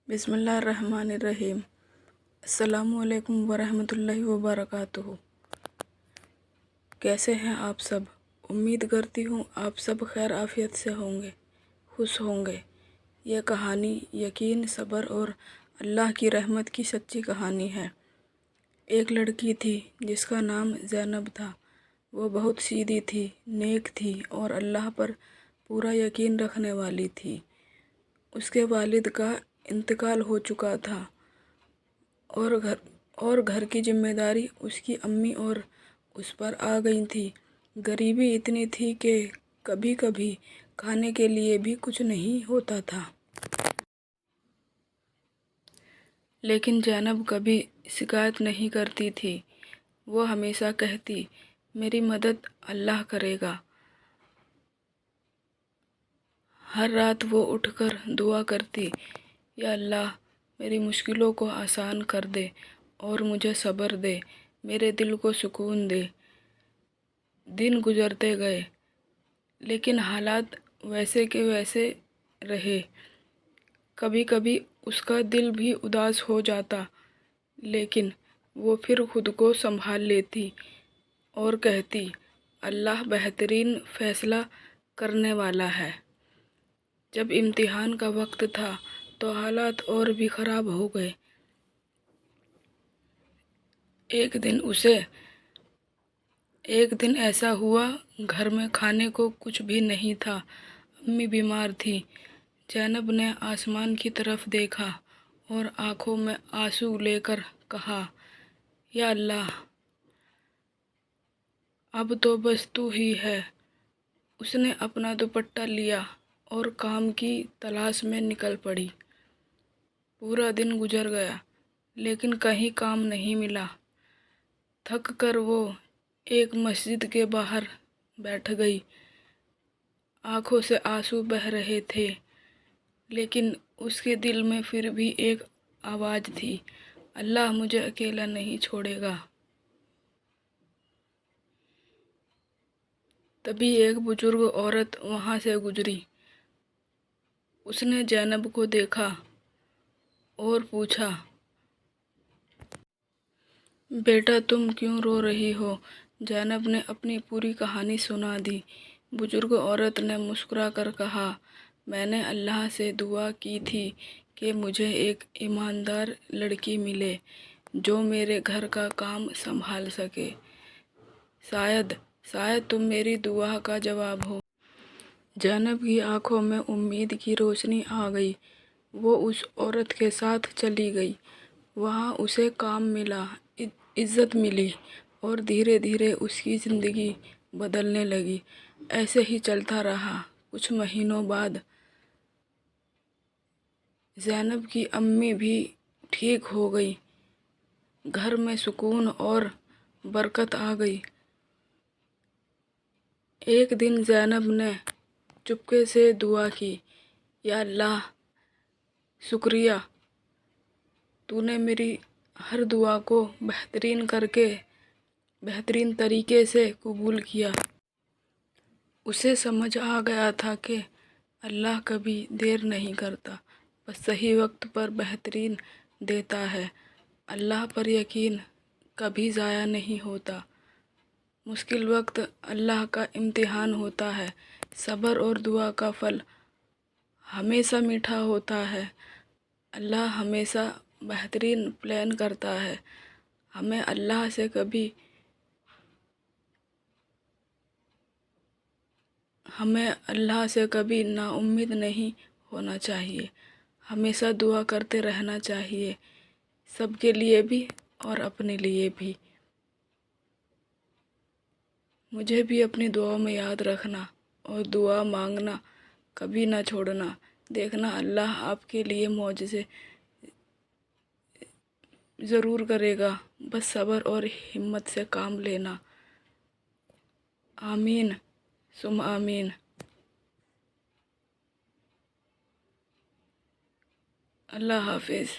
बिस्मिल्लाहिर्रहमानिर्रहीम। अस्सलामुअलैकुम वरहमतुल्लाहि वबरकातुहू। कैसे हैं आप सब? उम्मीद करती हूँ आप सब खैर आफियत से होंगे, खुश होंगे। यह कहानी यकीन, सब्र और अल्लाह की रहमत की सच्ची कहानी है। एक लड़की थी जिसका नाम ज़ैनब था। वो बहुत सीधी थी, नेक थी और अल्लाह पर पूरा यकीन रखने वाली थी। उसके वालिद का इंतकाल हो चुका था और घर की जिम्मेदारी उसकी अम्मी और उस पर आ गई थी। गरीबी इतनी थी कि कभी कभी खाने के लिए भी कुछ नहीं होता था। लेकिन ज़ैनब कभी शिकायत नहीं करती थी। वो हमेशा कहती, मेरी मदद अल्लाह करेगा। हर रात वो उठकर दुआ करती, या अल्लाह मेरी मुश्किलों को आसान कर दे और मुझे सब्र दे, मेरे दिल को सुकून दे। दिन गुजरते गए लेकिन हालात वैसे के वैसे रहे। कभी कभी उसका दिल भी उदास हो जाता, लेकिन वो फिर खुद को संभाल लेती और कहती, अल्लाह बेहतरीन फ़ैसला करने वाला है। जब इम्तिहान का वक्त था तो हालात और भी ख़राब हो गए। एक दिन ऐसा हुआ, घर में खाने को कुछ भी नहीं था। अम्मी बीमार थी। ज़ैनब ने आसमान की तरफ देखा और आंखों में आंसू लेकर कहा, या अल्लाह, अब तो बस तू ही है। उसने अपना दुपट्टा लिया और काम की तलाश में निकल पड़ी। पूरा दिन गुजर गया लेकिन कहीं काम नहीं मिला। थक कर वो एक मस्जिद के बाहर बैठ गई। आंखों से आंसू बह रहे थे, लेकिन उसके दिल में फिर भी एक आवाज़ थी, अल्लाह मुझे अकेला नहीं छोड़ेगा। तभी एक बुजुर्ग औरत वहाँ से गुजरी। उसने ज़ैनब को देखा और पूछा, बेटा तुम क्यों रो रही हो? ज़ैनब ने अपनी पूरी कहानी सुना दी। बुजुर्ग औरत ने मुस्कुरा कर कहा, मैंने अल्लाह से दुआ की थी कि मुझे एक ईमानदार लड़की मिले जो मेरे घर का काम संभाल सके। शायद तुम मेरी दुआ का जवाब हो। ज़ैनब की आंखों में उम्मीद की रोशनी आ गई। वो उस औरत के साथ चली गई। वहाँ उसे काम मिला, इज्जत मिली और धीरे धीरे उसकी ज़िंदगी बदलने लगी। ऐसे ही चलता रहा। कुछ महीनों बाद ज़ैनब की अम्मी भी ठीक हो गई। घर में सुकून और बरकत आ गई। एक दिन ज़ैनब ने चुपके से दुआ की, या अल्लाह, शुक्रिया, तूने मेरी हर दुआ को बेहतरीन तरीके से कबूल किया। उसे समझ आ गया था कि अल्लाह कभी देर नहीं करता, बस सही वक्त पर बेहतरीन देता है। अल्लाह पर यकीन कभी ज़ाया नहीं होता। मुश्किल वक्त अल्लाह का इम्तिहान होता है। सब्र और दुआ का फल हमेशा मीठा होता है। अल्लाह हमेशा बेहतरीन प्लान करता है। हमें अल्लाह से कभी नाउम्मीद नहीं होना चाहिए। हमेशा दुआ करते रहना चाहिए, सबके लिए भी और अपने लिए भी। मुझे भी अपनी दुआ में याद रखना और दुआ मांगना कभी ना छोड़ना। देखना अल्लाह आपके लिए मौजज़े ज़रूर करेगा। बस सब्र और हिम्मत से काम लेना। आमीन सुम आमीन। अल्लाह हाफिज़।